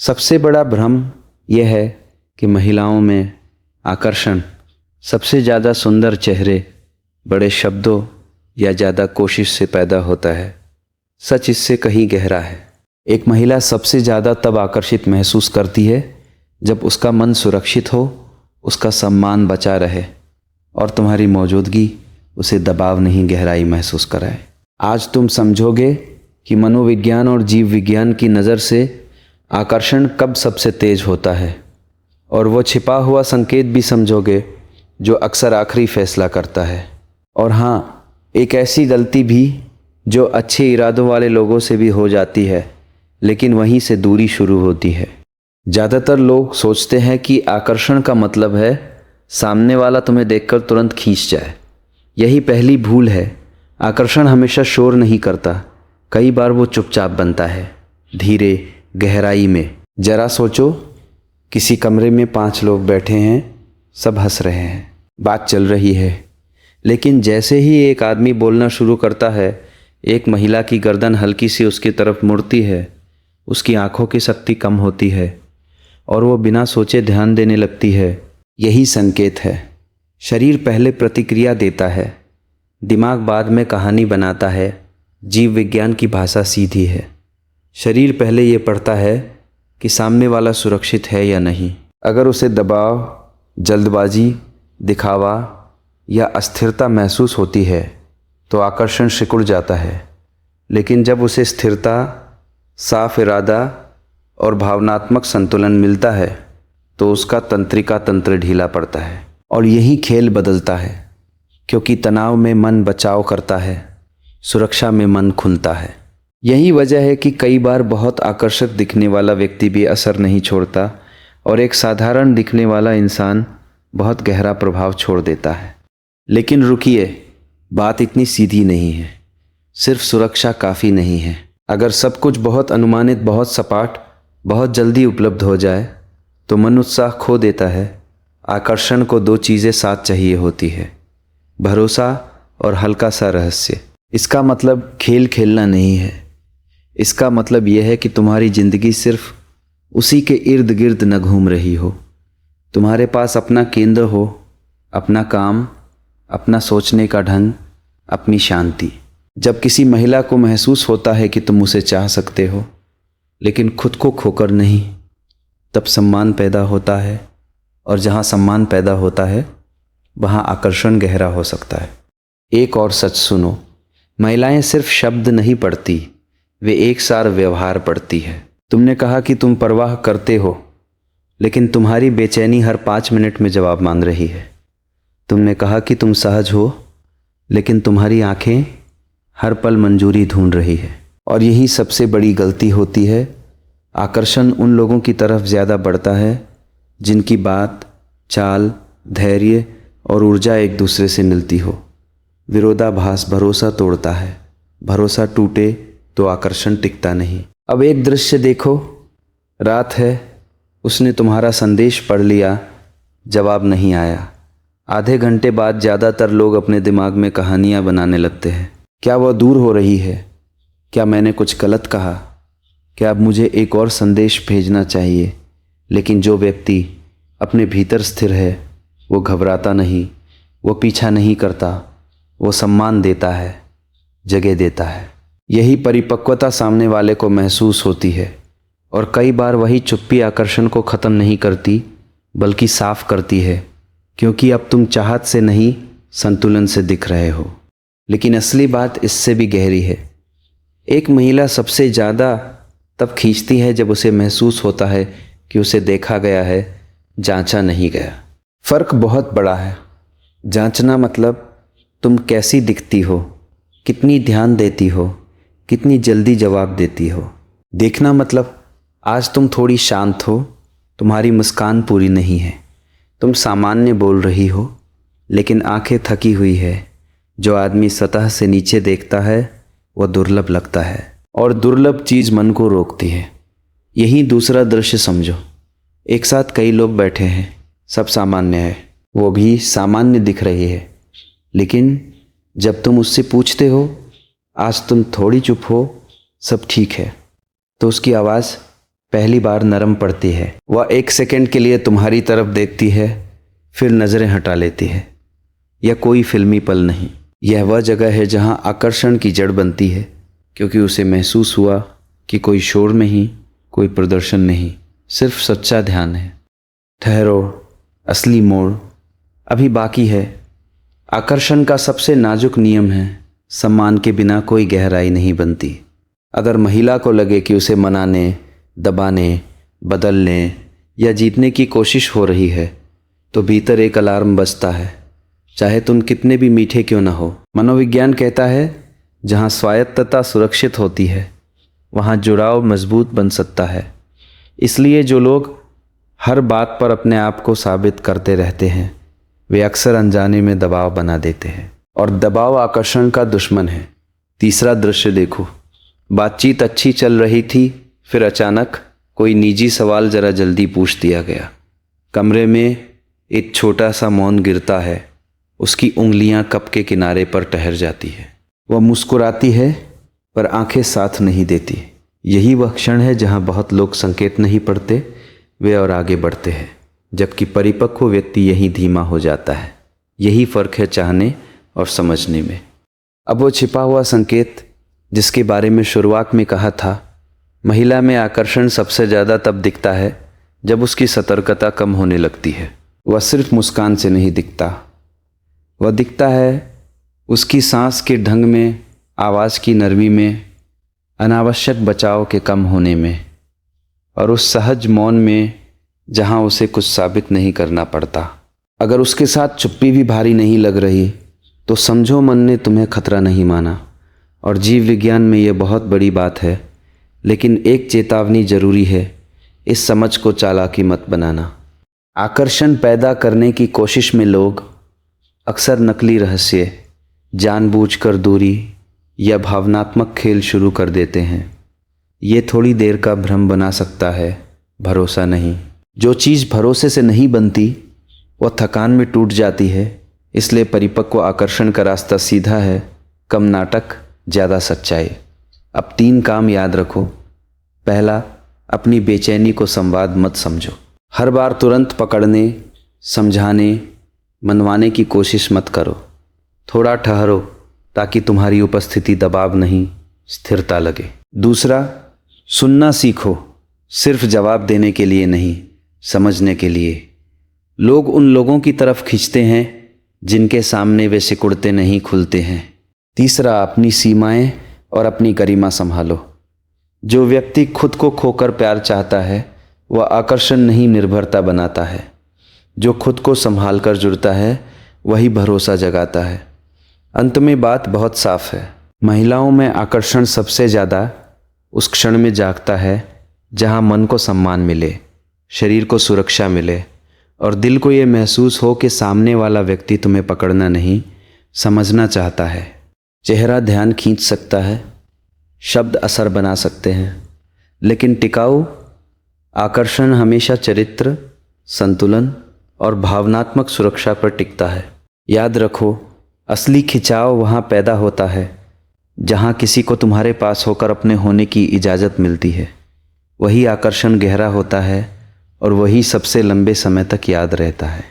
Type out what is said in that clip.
सबसे बड़ा भ्रम यह है कि महिलाओं में आकर्षण सबसे ज़्यादा सुंदर चेहरे, बड़े शब्दों या ज़्यादा कोशिश से पैदा होता है। सच इससे कहीं गहरा है। एक महिला सबसे ज़्यादा तब आकर्षित महसूस करती है जब उसका मन सुरक्षित हो, उसका सम्मान बचा रहे और तुम्हारी मौजूदगी उसे दबाव नहीं, गहराई महसूस कराए। आज तुम समझोगे कि मनोविज्ञान और जीव विज्ञान की नज़र से आकर्षण कब सबसे तेज होता है, और वो छिपा हुआ संकेत भी समझोगे जो अक्सर आखिरी फैसला करता है। और हाँ, एक ऐसी गलती भी जो अच्छे इरादों वाले लोगों से भी हो जाती है, लेकिन वहीं से दूरी शुरू होती है। ज़्यादातर लोग सोचते हैं कि आकर्षण का मतलब है सामने वाला तुम्हें देखकर तुरंत खींच जाए। यही पहली भूल है। आकर्षण हमेशा शोर नहीं करता, कई बार वो चुपचाप बनता है, धीरे, गहराई में। जरा सोचो, किसी कमरे में 5 लोग बैठे हैं, सब हंस रहे हैं, बात चल रही है, लेकिन जैसे ही एक आदमी बोलना शुरू करता है, एक महिला की गर्दन हल्की सी उसकी तरफ मुड़ती है, उसकी आंखों की शक्ति कम होती है और वो बिना सोचे ध्यान देने लगती है। यही संकेत है। शरीर पहले प्रतिक्रिया देता है, दिमाग बाद में कहानी बनाता है। जीव विज्ञान की भाषा सीधी है। शरीर पहले ये पढ़ता है कि सामने वाला सुरक्षित है या नहीं। अगर उसे दबाव, जल्दबाजी, दिखावा या अस्थिरता महसूस होती है तो आकर्षण सिकुड़ जाता है। लेकिन जब उसे स्थिरता, साफ इरादा और भावनात्मक संतुलन मिलता है तो उसका तंत्रिका तंत्र ढीला पड़ता है और यही खेल बदलता है। क्योंकि तनाव में मन बचाव करता है, सुरक्षा में मन खुलता है। यही वजह है कि कई बार बहुत आकर्षक दिखने वाला व्यक्ति भी असर नहीं छोड़ता और एक साधारण दिखने वाला इंसान बहुत गहरा प्रभाव छोड़ देता है। लेकिन रुकिए, बात इतनी सीधी नहीं है। सिर्फ सुरक्षा काफ़ी नहीं है। अगर सब कुछ बहुत अनुमानित, बहुत सपाट, बहुत जल्दी उपलब्ध हो जाए तो मन उत्साह खो देता है। आकर्षण को 2 चीज़ें साथ चाहिए होती है, भरोसा और हल्का सा रहस्य। इसका मतलब खेल खेलना नहीं है। इसका मतलब यह है कि तुम्हारी ज़िंदगी सिर्फ उसी के इर्द गिर्द न घूम रही हो। तुम्हारे पास अपना केंद्र हो, अपना काम, अपना सोचने का ढंग, अपनी शांति। जब किसी महिला को महसूस होता है कि तुम उसे चाह सकते हो लेकिन खुद को खोकर नहीं, तब सम्मान पैदा होता है, और जहाँ सम्मान पैदा होता है वहाँ आकर्षण गहरा हो सकता है। एक और सच सुनो, महिलाएं सिर्फ शब्द नहीं पढ़ती, वे एक सार व्यवहार पढ़ती है। तुमने कहा कि तुम परवाह करते हो, लेकिन तुम्हारी बेचैनी हर 5 मिनट में जवाब मांग रही है। तुमने कहा कि तुम सहज हो, लेकिन तुम्हारी आंखें हर पल मंजूरी ढूंढ रही है। और यही सबसे बड़ी गलती होती है। आकर्षण उन लोगों की तरफ ज़्यादा बढ़ता है जिनकी बात, चाल, धैर्य और ऊर्जा एक दूसरे से मिलती हो। विरोधाभास भरोसा तोड़ता है। भरोसा टूटे तो आकर्षण टिकता नहीं। अब एक दृश्य देखो, रात है, उसने तुम्हारा संदेश पढ़ लिया, जवाब नहीं आया। आधे घंटे बाद ज़्यादातर लोग अपने दिमाग में कहानियाँ बनाने लगते हैं। क्या वह दूर हो रही है? क्या मैंने कुछ गलत कहा? क्या अब मुझे एक और संदेश भेजना चाहिए? लेकिन जो व्यक्ति अपने भीतर स्थिर है, वो घबराता नहीं, वो पीछा नहीं करता, वो सम्मान देता है, जगह देता है। यही परिपक्वता सामने वाले को महसूस होती है। और कई बार वही चुप्पी आकर्षण को ख़त्म नहीं करती, बल्कि साफ करती है। क्योंकि अब तुम चाहत से नहीं, संतुलन से दिख रहे हो। लेकिन असली बात इससे भी गहरी है। एक महिला सबसे ज़्यादा तब खींचती है जब उसे महसूस होता है कि उसे देखा गया है, जांचा नहीं गया। फ़र्क बहुत बड़ा है। जांचना मतलब तुम कैसी दिखती हो, कितनी ध्यान देती हो, कितनी जल्दी जवाब देती हो। देखना मतलब आज तुम थोड़ी शांत हो, तुम्हारी मुस्कान पूरी नहीं है, तुम सामान्य बोल रही हो, लेकिन आंखें थकी हुई है। जो आदमी सतह से नीचे देखता है वह दुर्लभ लगता है, और दुर्लभ चीज़ मन को रोकती है। यही दूसरा दृश्य समझो। एक साथ कई लोग बैठे हैं, सब सामान्य है, वो भी सामान्य दिख रही है। लेकिन जब तुम उससे पूछते हो, आज तुम थोड़ी चुप हो, सब ठीक है, तो उसकी आवाज़ पहली बार नरम पड़ती है। वह एक सेकंड के लिए तुम्हारी तरफ देखती है, फिर नज़रें हटा लेती है। यह कोई फिल्मी पल नहीं, यह वह जगह है जहां आकर्षण की जड़ बनती है, क्योंकि उसे महसूस हुआ कि कोई शोर नहीं, कोई प्रदर्शन नहीं, सिर्फ सच्चा ध्यान है। ठहरो, असली मोड़ अभी बाकी है। आकर्षण का सबसे नाजुक नियम है, सम्मान के बिना कोई गहराई नहीं बनती। अगर महिला को लगे कि उसे मनाने, दबाने, बदलने या जीतने की कोशिश हो रही है, तो भीतर एक अलार्म बजता है, चाहे तुम कितने भी मीठे क्यों न हो। मनोविज्ञान कहता है, जहाँ स्वायत्तता सुरक्षित होती है, वहाँ जुड़ाव मजबूत बन सकता है। इसलिए जो लोग हर बात पर अपने आप को साबित करते रहते हैं, वे अक्सर अनजाने में दबाव बना देते हैं, और दबाव आकर्षण का दुश्मन है। तीसरा दृश्य देखो। बातचीत अच्छी चल रही थी, फिर अचानक कोई निजी सवाल जरा जल्दी पूछ दिया गया। कमरे में एक छोटा सा मौन गिरता है, उसकी उंगलियां कप के किनारे पर ठहर जाती है। वह मुस्कुराती है, पर आंखें साथ नहीं देती। यही वह क्षण है जहां बहुत लोग संकेत नहीं पढ़ते, वे और आगे बढ़ते हैं, जबकि परिपक्व व्यक्ति यहीं धीमा हो जाता है। यही फर्क है चाहने और समझने में। अब वो छिपा हुआ संकेत जिसके बारे में शुरुआत में कहा था, महिला में आकर्षण सबसे ज़्यादा तब दिखता है जब उसकी सतर्कता कम होने लगती है। वह सिर्फ मुस्कान से नहीं दिखता, वह दिखता है उसकी सांस के ढंग में, आवाज़ की नरमी में, अनावश्यक बचाव के कम होने में, और उस सहज मौन में जहाँ उसे कुछ साबित नहीं करना पड़ता। अगर उसके साथ चुप्पी भी भारी नहीं लग रही, तो समझो मन ने तुम्हें खतरा नहीं माना। और जीव विज्ञान में यह बहुत बड़ी बात है, लेकिन एक चेतावनी जरूरी है, इस समझ को चालाकी मत बनाना। आकर्षण पैदा करने की कोशिश में लोग अक्सर नकली रहस्य, जानबूझकर दूरी या भावनात्मक खेल शुरू कर देते हैं। ये थोड़ी देर का भ्रम बना सकता है, भरोसा नहीं। जो चीज़ भरोसे से नहीं बनती, वह थकान में टूट जाती है। इसलिए परिपक्व आकर्षण का रास्ता सीधा है, कम नाटक, ज़्यादा सच्चाई। अब 3 काम याद रखो। पहला, अपनी बेचैनी को संवाद मत समझो। हर बार तुरंत पकड़ने, समझाने, मनवाने की कोशिश मत करो। थोड़ा ठहरो, ताकि तुम्हारी उपस्थिति दबाव नहीं, स्थिरता लगे। दूसरा, सुनना सीखो, सिर्फ जवाब देने के लिए नहीं, समझने के लिए। लोग उन लोगों की तरफ खींचते हैं जिनके सामने वे सिकुड़ते नहीं, खुलते हैं। तीसरा, अपनी सीमाएं और अपनी गरिमा संभालो। जो व्यक्ति खुद को खोकर प्यार चाहता है, वह आकर्षण नहीं, निर्भरता बनाता है। जो खुद को संभाल कर जुड़ता है, वही भरोसा जगाता है। अंत में बात बहुत साफ है, महिलाओं में आकर्षण सबसे ज़्यादा उस क्षण में जागता है जहां मन को सम्मान मिले, शरीर को सुरक्षा मिले, और दिल को ये महसूस हो कि सामने वाला व्यक्ति तुम्हें पकड़ना नहीं, समझना चाहता है। चेहरा ध्यान खींच सकता है, शब्द असर बना सकते हैं, लेकिन टिकाऊ आकर्षण हमेशा चरित्र, संतुलन और भावनात्मक सुरक्षा पर टिकता है। याद रखो, असली खिंचाव वहाँ पैदा होता है जहाँ किसी को तुम्हारे पास होकर अपने होने की इजाज़त मिलती है। वही आकर्षण गहरा होता है, और वही सबसे लंबे समय तक याद रहता है।